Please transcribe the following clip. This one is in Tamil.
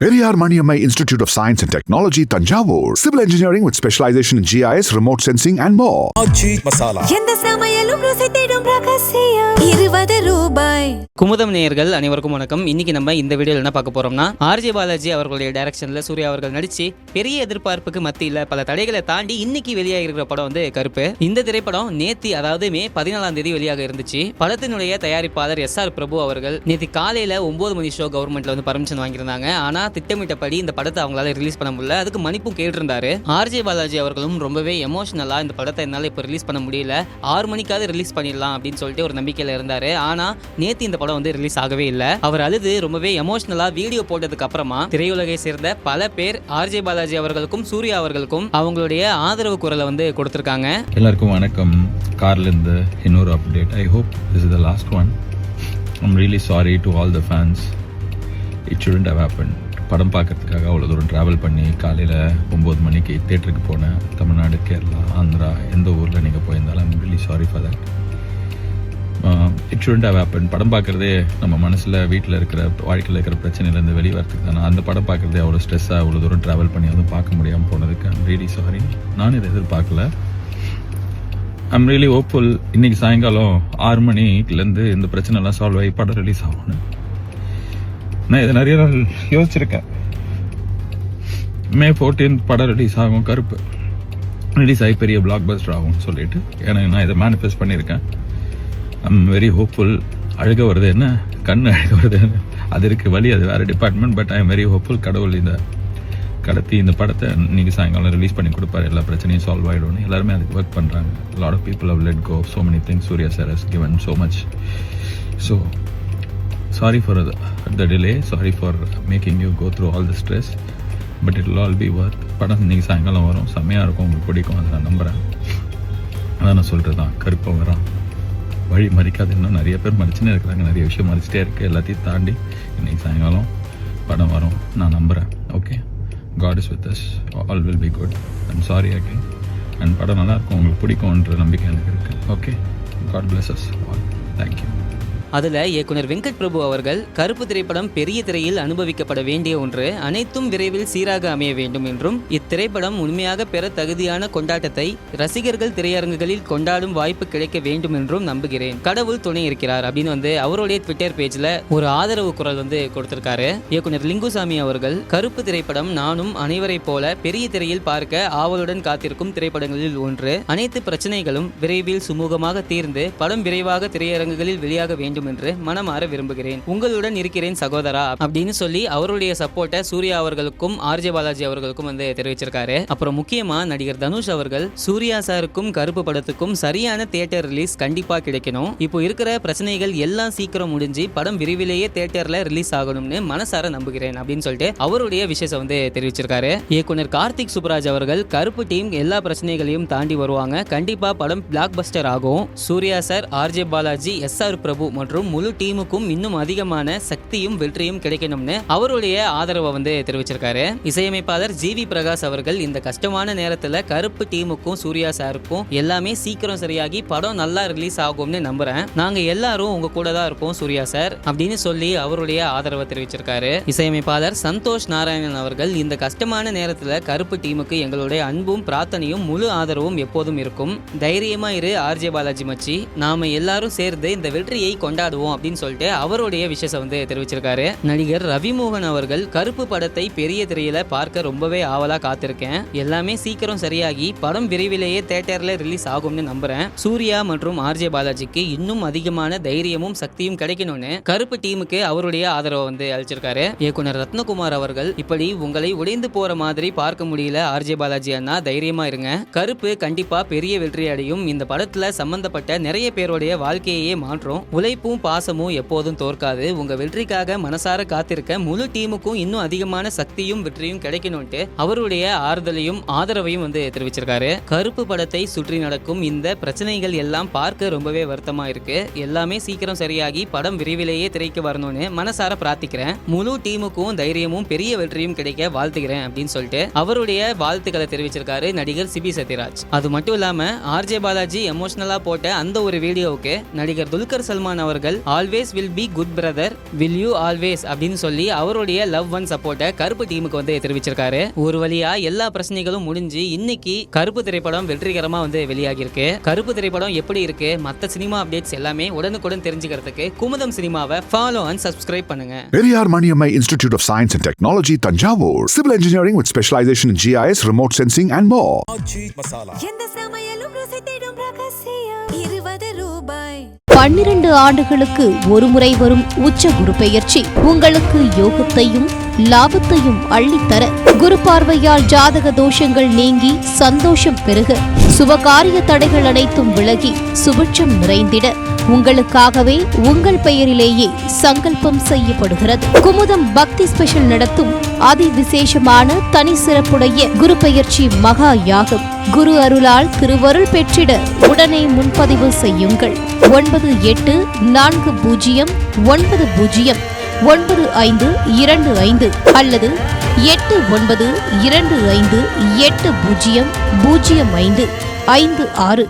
Periyar Maniammai Institute of Science and Technology, Tanjavur. Civil engineering with specialization in GIS, remote sensing and more. ஆச்சி மசாலா எந்த சமையலும் ருசி தேடும் ரகசியம் 20 ரூபாய். குமுதம் நேயர்கள் அனைவருக்கும் வணக்கம். இன்னைக்கு நம்ம இந்த வீடியோவில் என்ன பார்க்க போறோம்னா, ஆர்ஜே பாலாஜி அவர்களுடைய டைரக்ஷன்ல சூர்யா அவர்கள் நடிச்சு பெரிய எதிர்பார்ப்புக்கு மத்தியில் பல தடைகளை தாண்டி இன்னைக்கு வெளியாக இருக்கிற படம் வந்து கருப்பு. இந்த திரைப்படம் நேத்தி, அதாவது மே 14ஆம் தேதி வெளியாக இருந்துச்சு. படத்தினுடைய தயாரிப்பாளர் SR பிரபு அவர்கள் நேற்று காலையில 9 மணி ஷோ கவர்மெண்ட்ல வந்து பர்மிஷன் வாங்கியிருந்தாங்க. ஆனா திட்டமிட்டபடி இந்த படத்தை அவங்களால ரிலீஸ் பண்ண முடியல. அதுக்கு மன்னிப்பும் கேட்டிருந்தாரு. ஆர்ஜே பாலாஜி அவர்களும் ரொம்பவே எமோஷனலா இந்த படத்தை என்னால இப்போ ரிலீஸ் பண்ண முடியல, 6 மணிக்காவது ரிலீஸ் பண்ணிடலாம் அப்படின்னு சொல்லிட்டு ஒரு நம்பிக்கையில இருந்தாரு. ஆனா நேத்து இந்த படம் வந்து ரிலீஸ் ஆகவே இல்லை. அவர் அழுது ரொம்பவே எமோஷனலா வீடியோ போட்டதுக்கு அப்புறமா திரையுலகை சேர்ந்த பல பேர் ஆர்ஜே பாலாஜி அவர்களுக்கும் சூர்யா அவர்களுக்கும் அவங்களுடைய ஆதரவு குரலை வந்து கொடுத்திருக்காங்க. எல்லாருக்கும் வணக்கம். கார்லேருந்து இன்னொரு update. I hope this is the last one. I'm really sorry to all the fans. It shouldn't have happen. படம் பார்க்கறதுக்காக அவ்வளோ தூரம் ட்ராவல் பண்ணி காலையில் 9 மணிக்கு தேட்டருக்கு போனேன். தமிழ்நாடு, கேரளா, ஆந்திரா, எந்த ஊரில் நீங்கள் போயிருந்தாலும் I'm really sorry for that. It shouldn't have happen. படம் பார்க்குறதே நம்ம மனசில் வீட்டில் இருக்கிற வாழ்க்கையில் இருக்கிற பிரச்சனையிலேருந்து வெளியே வரதுக்கு தானே. அந்த படம் பார்க்குறதே அவ்வளோ ஸ்ட்ரெஸ்ஸாக அவ்வளோ தூரம் ட்ராவல் பண்ணி அதுவும் பார்க்க முடியாமல் போனதுக்கு ஐம் ரியலி சாரி. நான் இதை எதிர்பார்க்கல. I'm really hopeful. இன்னைக்கு சாயங்காலம் 6 மணிலேருந்து இந்த பிரச்சனைலாம் சால்வ் ஆகி படம் ரிலீஸ் ஆகணும். நான் இதை நிறைய நாள் யோசிச்சிருக்கேன். மே 14 படம் ரிலீஸ் ஆகும், கருப்பு ரிலீஸ் ஆகி பெரிய பிளாக் பஸ்டர் ஆகும்னு சொல்லிட்டு எனக்கு நான் இதை மேனிஃபெஸ்ட் பண்ணியிருக்கேன். I'm very hopeful. அழுக வருது என்ன, கண்ணு அழுக வருது என்ன, அது இருக்குது வழி, அது வேறு department. But I am very hopeful. கடவுள் இந்த கடத்தி இந்த படத்தை இன்னைக்கு சாயங்காலம் ரிலீஸ் பண்ணி கொடுப்பாரு. எல்லா பிரச்சனையும் சால்வ் ஆகிடும்னு எல்லாருமே அதுக்கு ஒர்க் பண்ணுறாங்க. Lot of people have let go so many things. Surya sir has given so much. So sorry for the delay. Sorry for making you go through all the stress. But it will all be worth. படம் இன்னைக்கு சாயங்காலம் வரும், செம்மையாக இருக்கும், உங்களுக்கு பிடிக்கும், அதை நான் நம்புகிறேன். அதான் நான் சொல்கிறது தான், கருப்பை வரான், வழி மறிக்காது. இன்னும் நிறைய பேர் மறிச்சுன்னே இருக்கிறாங்க, நிறைய விஷயம் மறிச்சிட்டே இருக்குது. எல்லாத்தையும் தாண்டி இன்னைக்கு சாயங்காலம் படம் வரும், நான் நம்புகிறேன். Okay, God is with us. All will be good. I'm sorry again. And படம் நல்லா இருக்கும், உங்களுக்கு பிடிக்கும்ன்ற நம்பிக்கை எனக்கு இருக்குது. Okay, God bless us all. Thank you. அதில் இயக்குனர் வெங்கட் பிரபு அவர்கள் கருப்பு திரைப்படம் பெரிய திரையில் அனுபவிக்கப்பட வேண்டிய ஒன்று, அனைத்தும் விரைவில் சீராக அமைய வேண்டும் என்றும் இத்திரைப்படம் உண்மையாக பெற தகுதியான கொண்டாட்டத்தை ரசிகர்கள் திரையரங்குகளில் கொண்டாடும் வாய்ப்பு கிடைக்க வேண்டும் என்றும் நம்புகிறேன். கடவுள் துணை இருக்கிறார் அப்படின்னு வந்து அவருடைய ட்விட்டர் பேஜில் ஒரு ஆதரவு குரல் வந்து கொடுத்திருக்காரு. இயக்குனர் லிங்குசாமி அவர்கள் கருப்பு திரைப்படம் நானும் அனைவரை போல பெரிய திரையில் பார்க்க ஆவலுடன் காத்திருக்கும் திரைப்படங்களில் ஒன்று. அனைத்து பிரச்சனைகளும் விரைவில் சுமூகமாக தீர்ந்து படம் விரைவாக திரையரங்குகளில் வெளியாக வேண்டும் என்று மனமாற விரும்புகிறேன். உங்களுடன் இருக்கிறேன் சகோதரா அப்படின்னு சொல்லி அவருடைய சப்போர்ட்டை சூர்யா அவர்களுக்கும் ஆர்ஜே பாலாஜி அவர்களுக்கும் வந்து தெரிவிச்சிருக்காரு. அப்புறம் முக்கியமா நடிகர் தனுஷ் அவர்கள் சூர்யா சாருக்கும் கருப்பு படத்துக்கும் சரியான தியேட்டர் ரிலீஸ் கண்டிப்பா கிடைக்கணும். இப்போ இருக்கிற பிரச்சனைகள் எல்லாம் சீக்கிரம் முடிஞ்சு படம் விரைவிலேயே தியேட்டர்ல ரிலீஸ் ஆகணும்னு மனசார நம்புகிறேன் அப்படின்னு சொல்லிட்டு அவருடைய விஷயத்தை வந்து தெரிவிச்சிருக்காரு. இயக்குனர் கார்த்திக் சுப்ராஜ் அவர்கள் கருப்பு டீம் எல்லா பிரச்சனைகளையும் தாண்டி வருவாங்க, கண்டிப்பா படம் பிளாக் பஸ்டர் ஆகும். Suriya sir, RJ Balaji, SR Prabhu மற்றும் முழு டீமுக்கும் இன்னும் அதிகமான சக்தியும் வெற்றியும் கிடைக்கணும்னு அவருடைய ஆதரவை வந்து தெரிவிச்சிருக்காரு. இசையமைப்பாளர் GV பிரகாஷ் அவர்கள் இந்த கஷ்டமான நேரத்துல கருப்பு டீமுக்கும் சூர்யா சாருக்கும் எல்லாமே சீக்கிரம் சரியாகி படம் நல்லா ரிலீஸ் ஆகும்னு நம்புறேன். நாங்க எல்லாரும் உங்க கூட தான் இருப்போம் சூர்யா சார் அப்படின்னு சொல்லி அவருடைய ஆதரவை தெரிவிச்சிருக்காரு. இசையமைப்பாளர் சந்தோஷ் நாராயணன் அவர்கள் இந்த கஷ்டமான நேரத்துல கருப்பு டீமுக்கு எங்களுடைய அன்பும் பிரார்த்தனையும் முழு ஆதரவும் எப்போதும் இருக்கும். தைரியமா இரு ஆர்ஜே பாலாஜி மச்சி, நாம எல்லாரும் சேர்ந்து இந்த வெற்றியை கொண்டாடுவோம் அப்படின்னு சொல்லிட்டு அவருடைய விஷயத்தை வந்து தெரிவிச்சிருக்காரு. நடிகர் ரவிமோகன் அவர்கள் கருப்பு படத்தை பெரிய திரையில பார்க்க ரொம்பவே ஆவலா காத்திருக்கேன். எல்லாமே சீக்கிரம் சரியாகி படம் விரைவிலேயே தியேட்டர்ல ரிலீஸ் ஆகும்னு நம்புறேன். சூர்யா மற்றும் ஆர்ஜே பாலாஜிக்கு இன்னும் அதிகமான தைரியமும் சக்தியும் கிடைக்கணும்னு கருப்பு டீமுக்கு அவருடைய ஆதரவை வந்து அளிச்சிருக்காரு. இயக்குனர் ரத்னகுமார் அவர்கள் இப்படி உங்களை உடைந்து போற மாதிரி பார்க்க முடியல ஆர்ஜே பாலாஜி அண்ணா, தைரியமா இருங்க, கருப்பு கண்டிப்பா பெரிய வெற்றி அடையும். இந்த படத்துல சம்பந்தப்பட்ட நிறைய பேருடைய வாழ்க்கையே மாற்றும். உழைப்பும் பாசமும் எப்போதும் தோற்காது. உங்க வெற்றிக்காக மனசார காத்திருக்க முழு டீமுக்கும் இன்னும் அதிகமான சக்தியும் வெற்றியும் கிடைக்கணும்ட்டு அவருடைய ஆறுதலையும் ஆதரவையும் வந்து தெரிவிச்சிருக்காரு. கருப்பு படத்தை சுற்றி நடக்கும் இந்த பிரச்சனைகள் எல்லாம் பார்க்க ரொம்பவே வருத்தமா இருக்கு. எல்லாமே சீக்கிரம் சரியாகி படம் விரைவிலேயே திரைக்கு வரணும்னு மனசார பிரார்த்திக்கிறேன். முழு டீமுக்கும் தைரியமும் பெரிய வெற்றியும் கிடைக்க வாழ்த்துகிறேன் அப்படின்னு சொல்லிட்டு அவருடைய வாழ்த்துக்களை தெரிவிச்சிருக்காரு நடிகர் சிபி சத்யராஜ். அது மட்டும் இல்லாம ஆர்ஜே பாலாஜி எமோஷனலா போட்ட அந்த ஒரு வீடியோவுக்கு நடிகர் துல்கர் சல்மான் அவர்கள் அவர்கள் always will be good brother, will you always அப்படின்னு சொல்லி அவருடைய லவ் ஒன் சப்போர்ட்டை கருப்பு டீமுக்கு வந்து தெரிவிச்சிருக்காரு. ஒரு வழியா எல்லா பிரச்சனைகளும் முடிஞ்சு இன்னைக்கு கருப்பு திரைப்படம் வெற்றிகரமா வந்து வெளியாகி இருக்கு. கருப்பு திரைப்படம் எப்படி இருக்கு, மத்த சினிமா அப்டேட்ஸ் எல்லாமே உடனுக்குடன் தெரிஞ்சுக்கிறதுக்கு குமுதம் சினிமாவை ஃபாலோ அண்ட் சப்ஸ்கிரைப் பண்ணுங்க. Periyar Maniammai Institute of Science and Technology, Tanjavur. Civil engineering with specialization in GIS, remote sensing and more. எந்த சமையலும் ருசி தேடும் ரகசியம் 20 ரூபாய். 12 ஆண்டுகளுக்கு ஒருமுறை வரும் உச்ச குரு பெயர்ச்சி உங்களுக்கு யோகத்தையும் லாபத்தையும் அள்ளித்தர, குரு பார்வையால் ஜாதக தோஷங்கள் நீங்கி சந்தோஷம் பெருக, சுபகாரிய தடைகள் அனைத்தும் விலகி சுபிட்சம் நிறைந்திட உங்களுக்காகவே உங்கள் பெயரிலேயே சங்கல்பம் செய்யப்படுகிறது. குமுதம் பக்தி ஸ்பெஷல் நடத்தும் அதி விசேஷமான தனி சிறப்புடைய குரு பெயர்ச்சி மகா யாகம். குரு அருளால் திருவருள் பெற்றிட உடனே முன்பதிவு செய்யுங்கள். 9840909525 அல்லது 8925800556